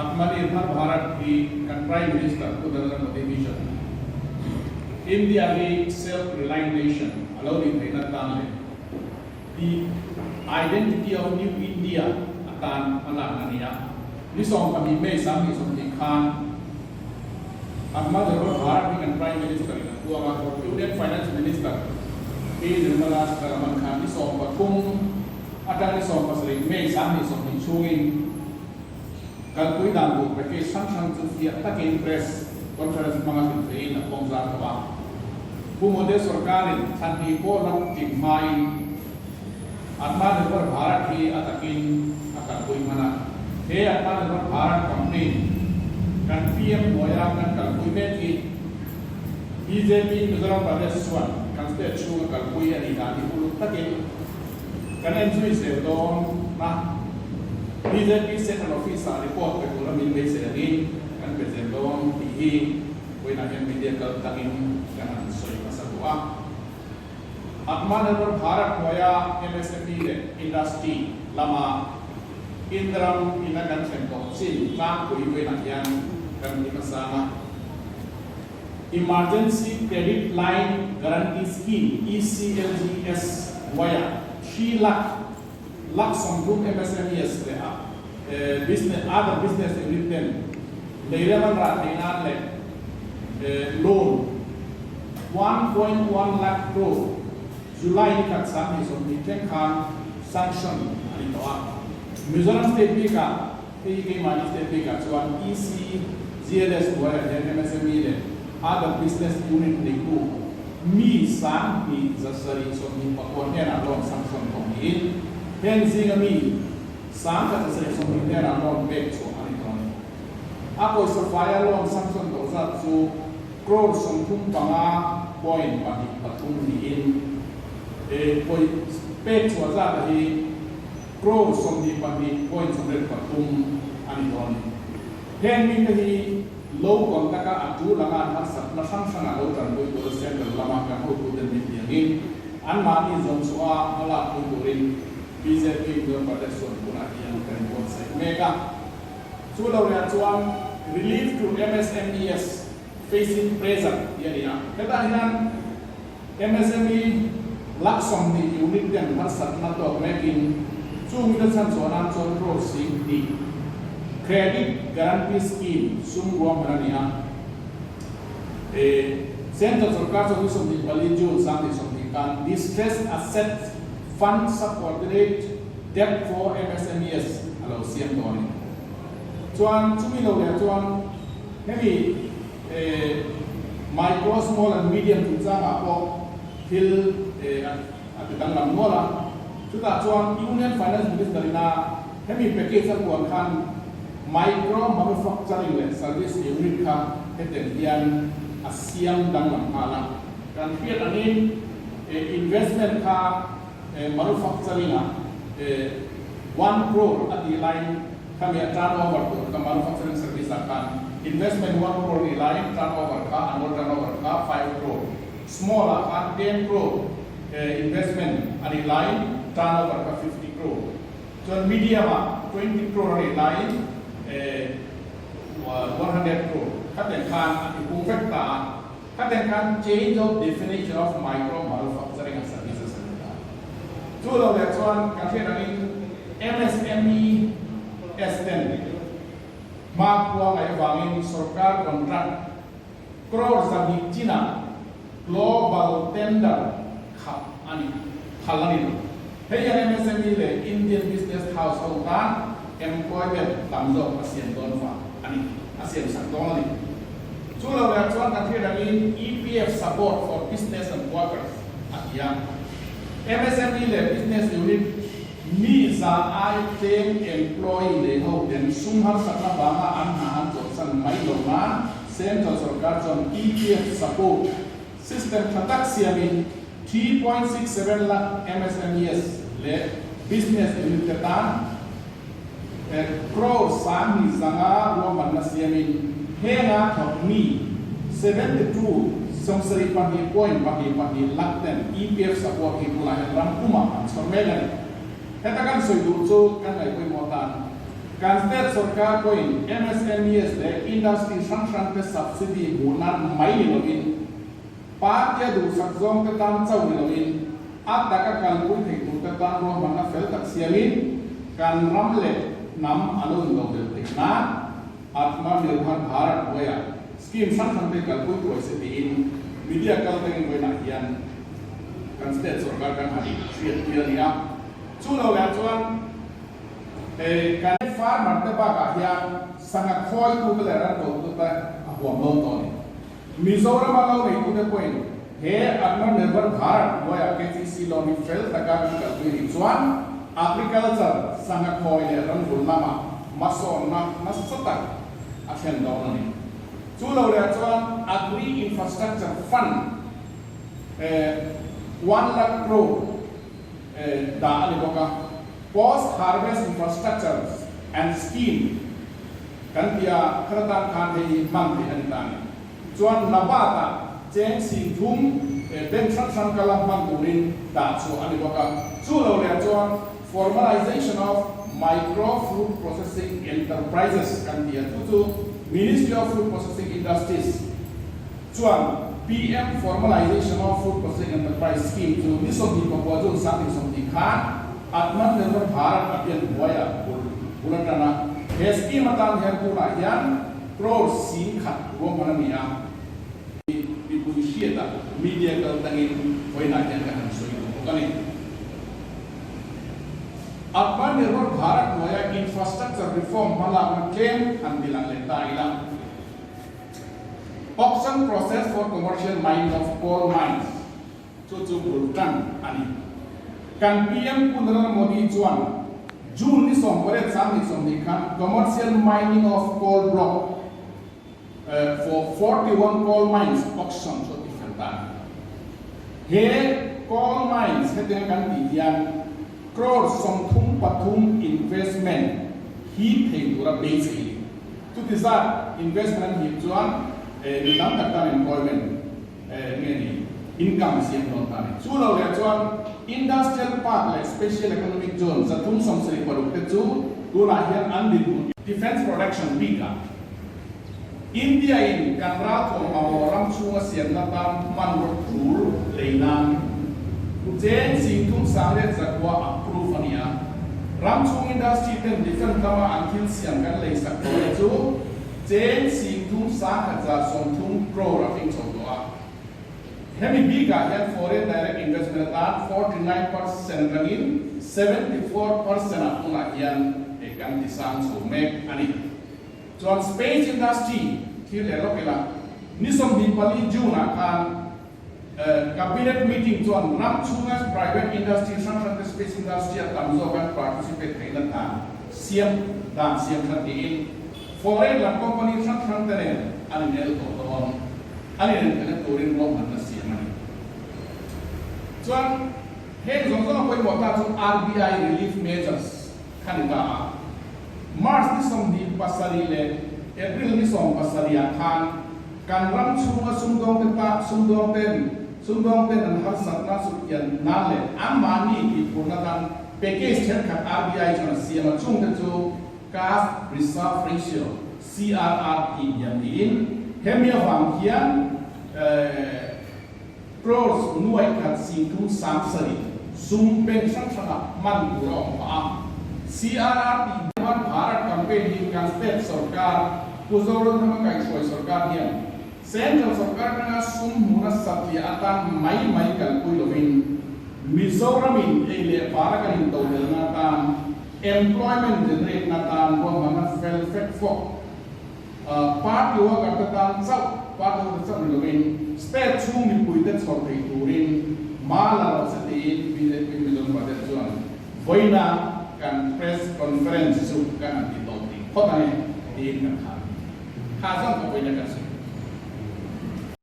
Aatmanirbhar Bharat ki Prime Minister Narendra Modi vision. India is self-reliant nation, allowing the identity of new India atan anak ni song kami may sami song kan Aatmanirbhar Bharat ki Prime Minister Union Finance Minister Nirmala Sitharaman Khan ni song kung atang ni song pasring may sami song chhung kalpui dambu pakai sang sufia takin press conference mga theih na pongza ba bumode sorkarin santi ko lang timai Aatmanirbhar Bharat ki atakin kalpui mana Aatmanirbhar Bharat Campaign kan PM moya kan kalpui ki BJP Mizoram Pradesh chuan kan state chhung kalpui ani dani ulu takin kan enjoy se don na BJP Central Office report ke ramin be sedani kan present don theih koi na yang media kal takin kan soi pasagua Aatmanirbhar Bharat moya MSME industry lama indram inakan sento sin ka koi na yang kan dipasama Emergency Credit Line Guarantee Scheme ECLGS waya 3 lakh something MSMEs business other business unit leiraman ratingan loan 1.1 lakh crore July kat sami so meeting kan sanction ani toa Mizoram state bika ke mani state bika chuan ECGLS waya MSME le other business unit niku mi sang mi zasari so mi pakon na loan sanction ko ni hen singami sang ka sa so mi na loan back so ani ton ako sa fire loan sanction to sa so crore something panga point pati patung ni in koi back so za hi crore something pati point so patung ani ton hen mi hi low kontaka atu langa har sat na sang sang alo tan boy to sen lama kan ho tu den ni ngin an ma ni zon suwa ala tu turin BJP Pradesh puna yang kan bon sai mega so law ya chuan relief to MSMEs facing pressure ya kata hian MSME laksom ni unit yang har sat na to making chung da san so nan chon ro sing di Credit Guarantee Scheme sum ruahmanna Central Sorkar so something value something kan distressed asset fund subordinate debt for MSMEs alo siamna chuan chumi lo le chuan hemi micro small and medium to changa po til atang lam mola chuta chuan Union Finance Minister na hemi package ko kan micro manufacturing le service unit ka heten hian asiam dang lam hala kan fiat ani investment ka manufacturing 1 crore at the line kami turnover to ka manufacturing service kan investment 1 crore di line turnover ka annual turnover ka 5 crore small ka 10 crore investment at the line turnover ka 50 crore so medium 20 crore di line 100 crore. Kata kan ibu fakta, kata kan change of definition of micro manufacturing and services. Tu lalu tuan kata ni MSME extend. Mak puang ay bangin sorkar kontrak crore sa China global tender kap ani halani. Hanya MSME le Indian business household kan employment lamzo ASEAN donfa ani ASEAN sakdong ni chulo la chuan kan thira ni EPF support for business and workers atiang MSME le business unit mi za ai tem employee le ho den sum har sakna ba ma an han to san mai lo ma central sorkar chon EPF support system khatak siamin 3.67 lakh MSMEs le business unit tan crore sami zanga ruahmanna siamin hena thokmi 72 somsari pani point pani lakten EPF support hipula ram kuma sormelan hetakan soidu chu kan ai koi motan kan state sorkar coin MSMEs le industry sanction te subsidy hmuhna mai ni lovin partia du sakzong te tam chauh ni lovin ataka kalpui theih tu te tam ruahmanna fel tak siamin kan ramle nam alun lo theihna Aatmanirbhar Bharat Moya scheme sanction te kalpui tu se tiin media kalteng boina hian kan state sorkar kan hari clear ni a chu lo la chuan kan farmer te ba ka hian sanga khoi tu te la to tu ta huam lo to ni Mizoram lo ni tu te point he Aatmanirbhar Bharat Moya KCC lo ni fel ta ka kalpui ni chuan agriculture sanga khoi le ran bul nama mason na nasata action do ni chu lo la chuan agri infrastructure fund 1 lakh crore da ani boka post harvest infrastructure and scheme kan tia khatan khan hei mang thi ani tan chuan nabata cheng sing thum ben san kala mang turin da chu ani boka chu lo le chuan formalization of micro food processing enterprises kan tia tu Ministry of Food Processing Industries chuan PM formalization of food processing enterprise scheme to nisobi proposal something something khan Aatmanirbhar Bharat Campaign Moya Bulatana he scheme atan hian pura hian crore sin khat ruahmanna ni a ipuisieta media kal tangin hoina hian kan soi kani Aatmanirbhar Bharat Moya infrastructure reform mala claim an bilang leta ila auction process for commercial mining of coal mines chu bulkan ani kan PM Narendra Modi chuan June ni som pare sam ni som ni khan commercial mining of coal block for 41 coal mines auction so different tan he coal mines he kan ti hian crore som thum pathum investment hi thei pura basically to desire investment hi chuan nang taktan employment ngeni income siam non tan chu lo le chuan industrial park like special economic zone zathum samsari paruk te chu tu la hian andin defense production bika India in kanra thom amoram chunga siamna tam man ro tur leinan chen sing thum sangre zakwa approve ania ramchung industry ten different tama until siam kan lei sak to chu chen sing thum sa kha som thum crore afing chawdoa hemi bika hian foreign direct investment at 49% rangin 74% atuna hian ekan disang so mek ani chuan space industry thil elokela nisom bi pali juna kan cabinet meeting chuan ramchunga private industry sanction space industry at tamzo kan participate theina ta siam dan siam thatin foreign la company sanction tenen ani nel to ton ani nen turin rawhmanna siamna chuan he zongzong koi mota chu RBI relief measures khanita March ni som di pasari le April ni som pasari khan kan ramchunga sumdong ten an har satna sukyan nale amani ki purnatan package chen khat RBI chana siama chung te chu cash reserve ratio CRR yan in hemia wang hian crores nuai khat sing tu samsari sum pen sang man pura ma CRR Bharat Campaign hi kan state sorkar puzoron thama kai soi sorkar hian central sorkar na sum hmuhna satliah atan mai kalpui lovin Mizoram in ele parakan intodelhna tan employment generate na tan ruahmanna fel fek fok part yo ka tan chauh part yo chauh lovin state chhung mipuite chhawr theih turin mala se tiin BJP Mizoram Pradesh chuan voina kan press conference su kan ti to ti khotani tiin kan kha zang ko voina kan